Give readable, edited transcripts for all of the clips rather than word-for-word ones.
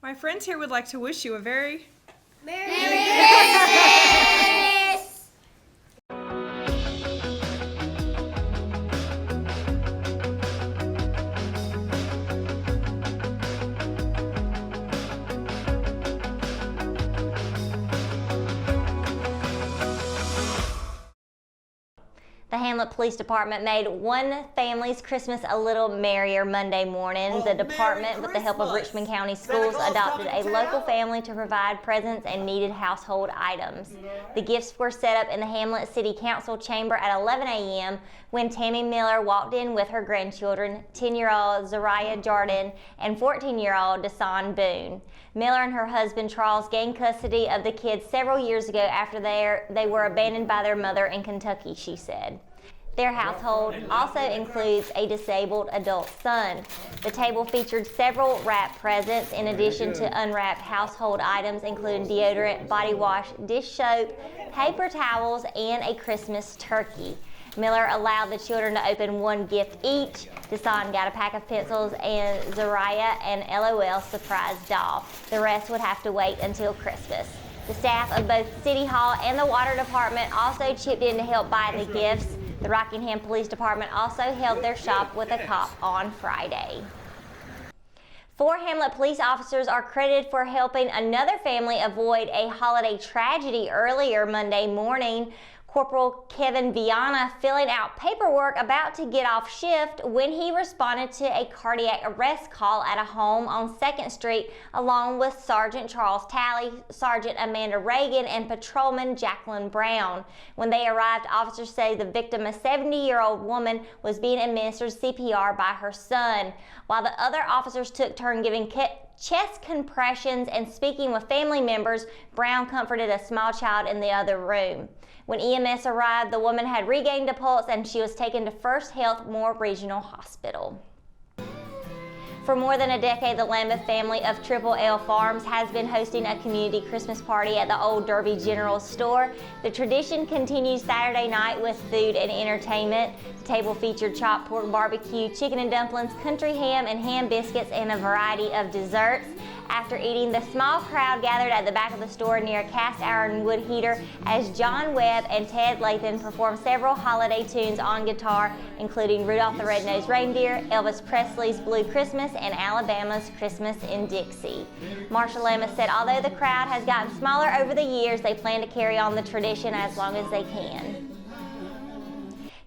My friends here would like to wish you a very Merry Christmas! The Hamlet Police Department made one family's Christmas a little merrier Monday morning. The department, with the help of Richmond County Schools, adopted a local family to provide presents and needed household items. The gifts were set up in the Hamlet City Council chamber at 11 a.m. when Tammy Miller walked in with her grandchildren, 10-year-old Zariah Jordan and 14-year-old Desan Boone. Miller and her husband Charles gained custody of the kids several years ago after they were abandoned by their mother in Kentucky, she said. Their household also includes a disabled adult son. The table featured several wrapped presents in addition to unwrapped household items including deodorant, body wash, dish soap, paper towels, and a Christmas turkey. Miller allowed the children to open one gift each. Desan got a pack of pencils and Zariah an LOL surprise doll. The rest would have to wait until Christmas. The staff of both City Hall and the Water Department also chipped in to help buy the gifts. The Rockingham Police Department also held their shop with a cop on Friday. 4 Hamlet police officers are credited for helping another family avoid a holiday tragedy earlier Monday morning. Corporal Kevin Viana filling out paperwork about to get off shift when he responded to a cardiac arrest call at a home on 2nd Street along with Sergeant Charles Talley, Sergeant Amanda Reagan, and Patrolman Jacqueline Brown. When they arrived, officers say the victim, a 70-year-old woman, was being administered CPR by her son. While the other officers took turn giving chest compressions and speaking with family members, Brown comforted a small child in the other room. When EMS arrived, the woman had regained a pulse and she was taken to First Health Moore Regional Hospital. For more than a decade, the Lambeth family of Triple L Farms has been hosting a community Christmas party at the Old Derby General Store. The tradition continues Saturday night with food and entertainment. The table featured chopped pork barbecue, chicken and dumplings, country ham and ham biscuits, and a variety of desserts. After eating, the small crowd gathered at the back of the store near a cast iron wood heater as John Webb and Ted Lathan performed several holiday tunes on guitar, including Rudolph the Red-Nosed Reindeer, Elvis Presley's Blue Christmas, and Alabama's Christmas in Dixie. Marshall Lamas said although the crowd has gotten smaller over the years, they plan to carry on the tradition as long as they can.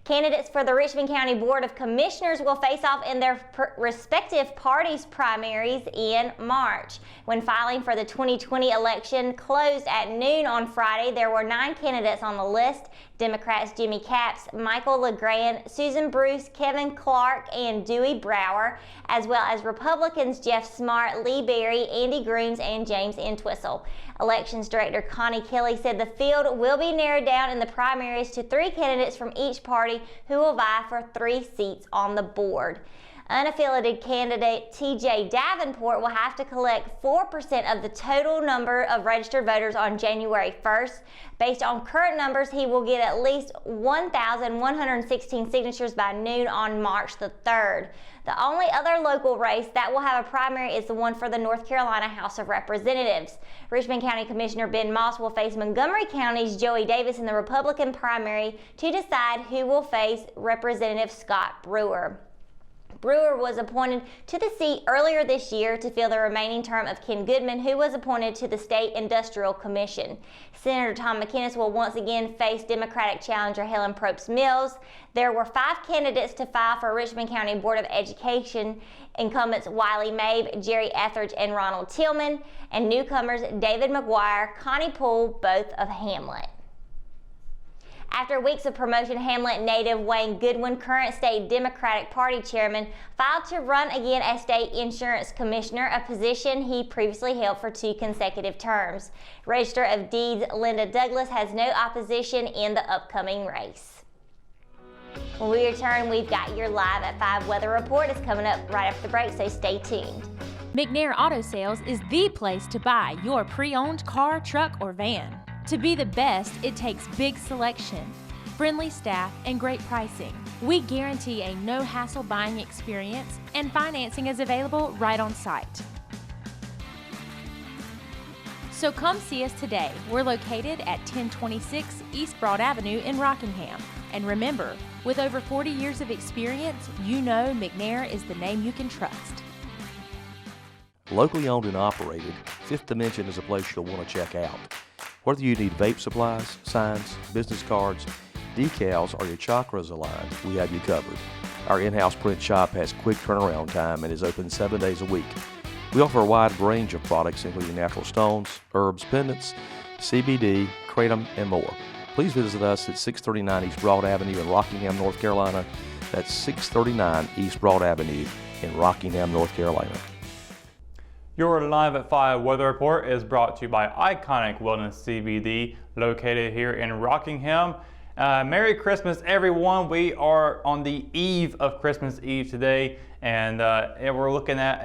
Candidates for the Richmond County Board of Commissioners will face off in their respective parties' primaries in March. When filing for the 2020 election closed at noon on Friday, there were 9 candidates on the list. Democrats Jimmy Capps, Michael LeGrand, Susan Bruce, Kevin Clark, and Dewey Brower, as well as Republicans Jeff Smart, Lee Berry, Andy Grooms, and James Entwistle. Elections Director Connie Kelly said the field will be narrowed down in the primaries to 3 candidates from each party who will vie for 3 seats on the board. Unaffiliated candidate TJ Davenport will have to collect 4% of the total number of registered voters on January 1st. Based on current numbers, he will get at least 1,116 signatures by noon on March the 3rd. The only other local race that will have a primary is the one for the North Carolina House of Representatives. Richmond County Commissioner Ben Moss will face Montgomery County's Joey Davis in the Republican primary to decide who will face Representative Scott Brewer. Brewer was appointed to the seat earlier this year to fill the remaining term of Ken Goodman, who was appointed to the State Industrial Commission. Senator Tom McInnes will once again face Democratic challenger Helen Probst Mills. There were 5 candidates to file for Richmond County Board of Education, incumbents Wiley Mabe, Jerry Etheridge, and Ronald Tillman, and newcomers David McGuire, Connie Poole, both of Hamlet. After weeks of promotion, Hamlet native Wayne Goodwin, current state Democratic Party chairman, filed to run again as state insurance commissioner, a position he previously held for 2 consecutive terms. Register of Deeds Linda Douglas has no opposition in the upcoming race. When we return, we've got your Live at 5 weather report. It's coming up right after the break, so stay tuned. McNair Auto Sales is the place to buy your pre-owned car, truck, or van. To be the best, it takes big selection, friendly staff, and great pricing. We guarantee a no-hassle buying experience, and financing is available right on site. So come see us today. We're located at 1026 East Broad Avenue in Rockingham. And remember, with over 40 years of experience, you know McNair is the name you can trust. Locally owned and operated, Fifth Dimension is a place you'll want to check out. Whether you need vape supplies, signs, business cards, decals, or your chakras aligned, we have you covered. Our in-house print shop has quick turnaround time and is open 7 days a week. We offer a wide range of products including natural stones, herbs, pendants, CBD, kratom, and more. Please visit us at 639 East Broad Avenue in Rockingham, North Carolina. That's 639 East Broad Avenue in Rockingham, North Carolina. Your Live at 5 weather report is brought to you by Iconic Wellness CBD, located here in Rockingham. Merry Christmas, everyone. We are on the eve of Christmas Eve today, and we're looking at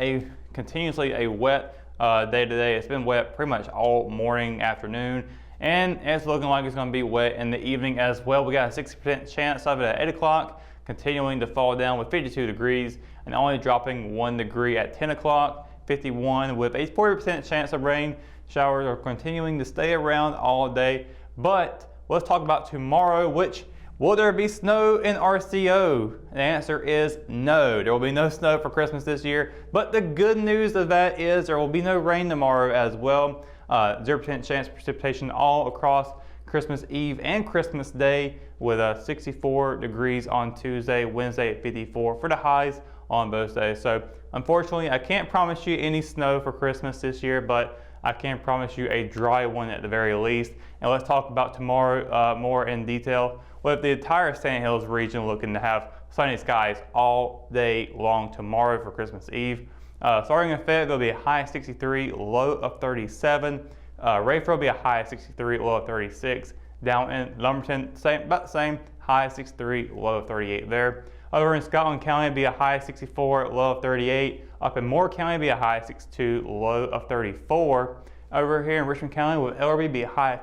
continuously a wet day today. It's been wet pretty much all morning, afternoon, and it's looking like it's going to be wet in the evening as well. We got a 60% chance of it at 8 o'clock, continuing to fall down with 52 degrees, and only dropping 1 degree at 10 o'clock. 51 with a 40% chance of rain. Showers are continuing to stay around all day. But let's talk about tomorrow, will there be snow in RCO? The answer is no. There will be no snow for Christmas this year. But the good news of that is there will be no rain tomorrow as well. 0% chance of precipitation all across Christmas Eve and Christmas Day, with 64 degrees on Tuesday, Wednesday at 54 for the highs on both days. So unfortunately, I can't promise you any snow for Christmas this year, but I can promise you a dry one at the very least. And let's talk about tomorrow more in detail. With the entire Sand Hills region looking to have sunny skies all day long tomorrow for Christmas Eve. Starting in Fayette, there'll be a high of 63, low of 37. Rayford will be a high of 63, low of 36. Down in Lumberton, about the same, high of 63, low of 38 there. Over in Scotland County, it'd be a high of 64, low of 38. Up in Moore County, it'd be a high of 62, low of 34. Over here in Richmond County with Ellerby, be a high of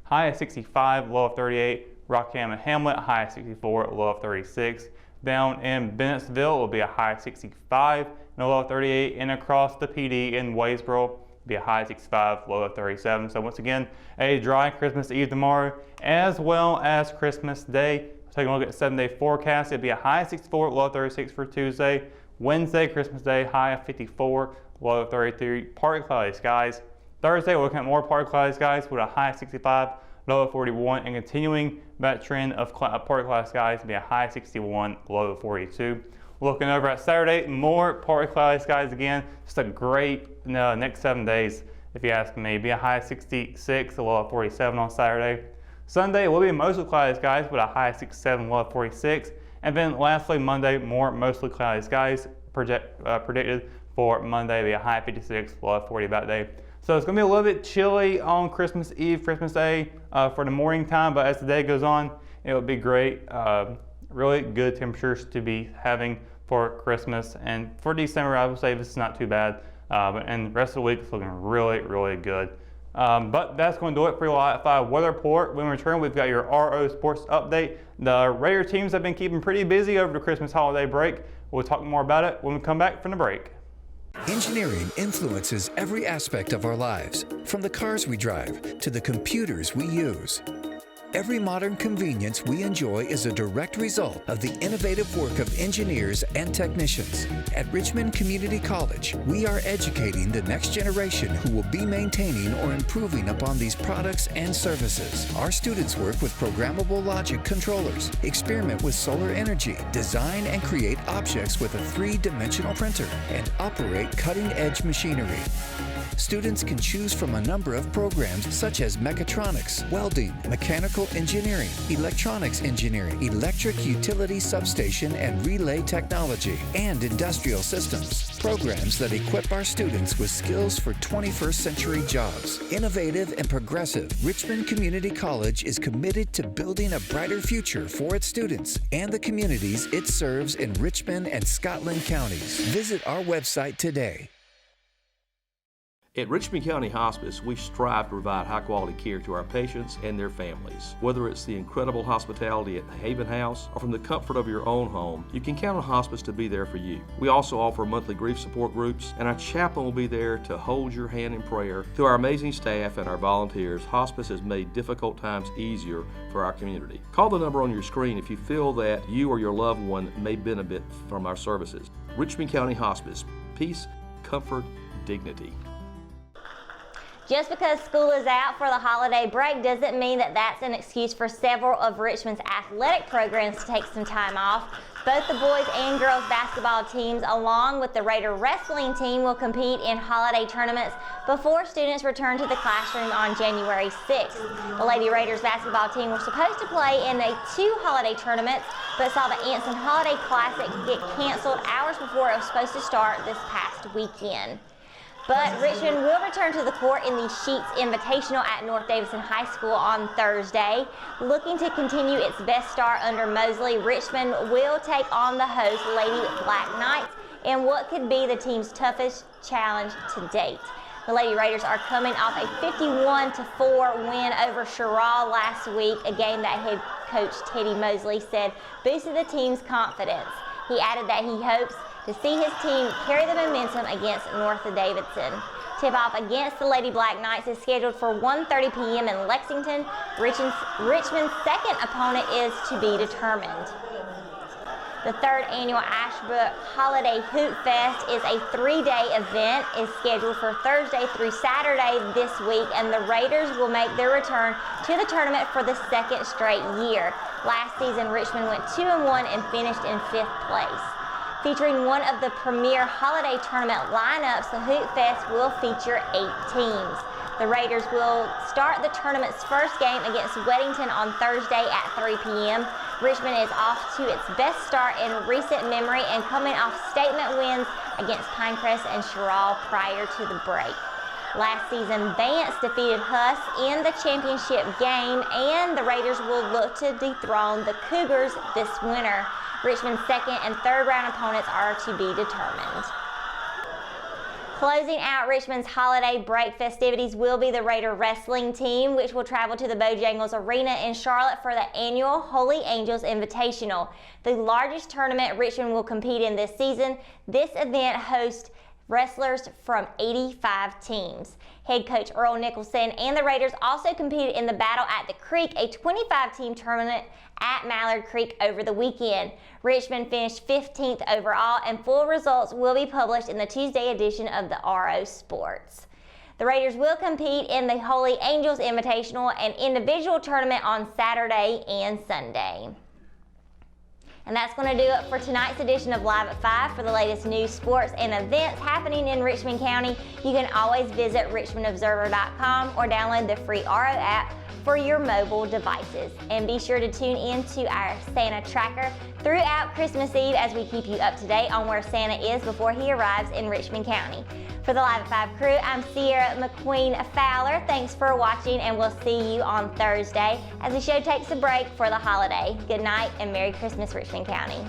high of 65, low of 38. Rockham and Hamlet, high of 64, low of 36. Down in Bennettsville, will be a high of 65, and a low of 38. And across the PD in Waysboro, be a high of 65, low of 37. So once again, a dry Christmas Eve tomorrow, as well as Christmas Day. Taking a look at 7-day forecast, it'd be a high of 64, low of 36 for Tuesday. Wednesday, Christmas Day, high of 54, low of 33, partly cloudy skies. Thursday, we're looking at more partly cloudy skies with a high of 65, low of 41, and continuing that trend of partly cloudy skies to be a high of 61, low of 42. Looking over at Saturday, more partly cloudy skies again. Just a great next 7 days, if you ask me. Be a high of 66, a low of 47 on Saturday. Sunday will be mostly cloudy skies with a high of 67, low of 46. And then lastly, Monday, more mostly cloudy skies predicted for Monday. Be a high of 56, low of 40 that day. So it's going to be a little bit chilly on Christmas Eve, Christmas Day for the morning time, but as the day goes on, it will be great. Really good temperatures to be having for Christmas. And for December, I would say this is not too bad. And the rest of the week is looking really, really good. But that's going to do it for your Live at 5 weather report. When we return, we've got your RO Sports Update. The Raider teams have been keeping pretty busy over the Christmas holiday break. We'll talk more about it when we come back from the break. Engineering influences every aspect of our lives, from the cars we drive to the computers we use. Every modern convenience we enjoy is a direct result of the innovative work of engineers and technicians. At Richmond Community College, we are educating the next generation who will be maintaining or improving upon these products and services. Our students work with programmable logic controllers, experiment with solar energy, design and create objects with a 3-dimensional printer, and operate cutting-edge machinery. Students can choose from a number of programs such as mechatronics, welding, mechanical engineering, electronics engineering, electric utility substation and relay technology, and industrial systems. Programs that equip our students with skills for 21st century jobs. Innovative and progressive, Richmond Community College is committed to building a brighter future for its students and the communities it serves in Richmond and Scotland counties. Visit our website today. At Richmond County Hospice, we strive to provide high-quality care to our patients and their families. Whether it's the incredible hospitality at the Haven House or from the comfort of your own home, you can count on Hospice to be there for you. We also offer monthly grief support groups, and our chaplain will be there to hold your hand in prayer. Through our amazing staff and our volunteers, Hospice has made difficult times easier for our community. Call the number on your screen if you feel that you or your loved one may benefit from our services. Richmond County Hospice. Peace, comfort, dignity. Just because school is out for the holiday break doesn't mean that that's an excuse for several of Richmond's athletic programs to take some time off. Both the boys and girls basketball teams, along with the Raider wrestling team, will compete in holiday tournaments before students return to the classroom on January 6th. The Lady Raiders basketball team were supposed to play in 2 holiday tournaments, but saw the Anson Holiday Classic get canceled hours before it was supposed to start this past weekend. But Richmond will return to the court in the Sheets Invitational at North Davidson High School on Thursday. Looking to continue its best start under Mosley, Richmond will take on the host Lady Black Knights in what could be the team's toughest challenge to date. The Lady Raiders are coming off a 51-4 win over Sherrall last week, a game that head coach Teddy Mosley said boosted the team's confidence. He added that he hopes to see his team carry the momentum against North Davidson. Tip-off against the Lady Black Knights is scheduled for 1:30 p.m. in Lexington. Richmond's second opponent is to be determined. The 3rd annual Ashbrook Holiday Hoop Fest is a 3-day event. It's scheduled for Thursday through Saturday this week, and the Raiders will make their return to the tournament for the 2nd straight year. Last season, Richmond went 2-1 and finished in 5th place. Featuring one of the premier holiday tournament lineups, the Hoop Fest will feature 8 teams. The Raiders will start the tournament's first game against Weddington on Thursday at 3 p.m. Richmond is off to its best start in recent memory and coming off statement wins against Pinecrest and Sherrall prior to the break. Last season, Vance defeated Huss in the championship game, and the Raiders will look to dethrone the Cougars this winter. Richmond's 2nd and 3rd round opponents are to be determined. Closing out Richmond's holiday break festivities will be the Raider wrestling team, which will travel to the Bojangles Arena in Charlotte for the annual Holy Angels Invitational, the largest tournament Richmond will compete in this season. This event hosts wrestlers from 85 teams. Head coach Earl Nicholson and the Raiders also competed in the Battle at the Creek, a 25-team tournament at Mallard Creek over the weekend. Richmond finished 15th overall, and full results will be published in the Tuesday edition of the RO Sports. The Raiders will compete in the Holy Angels Invitational, an individual tournament on Saturday and Sunday. And that's going to do it for tonight's edition of Live at 5. For the latest news, sports, and events happening in Richmond County, you can always visit richmondobserver.com or download the free RO app for your mobile devices. And be sure to tune in to our Santa tracker throughout Christmas Eve as we keep you up to date on where Santa is before he arrives in Richmond County. For the Live at 5 crew, I'm Sierra McQueen Fowler. Thanks for watching, and we'll see you on Thursday as the show takes a break for the holiday. Good night and Merry Christmas, Richmond County.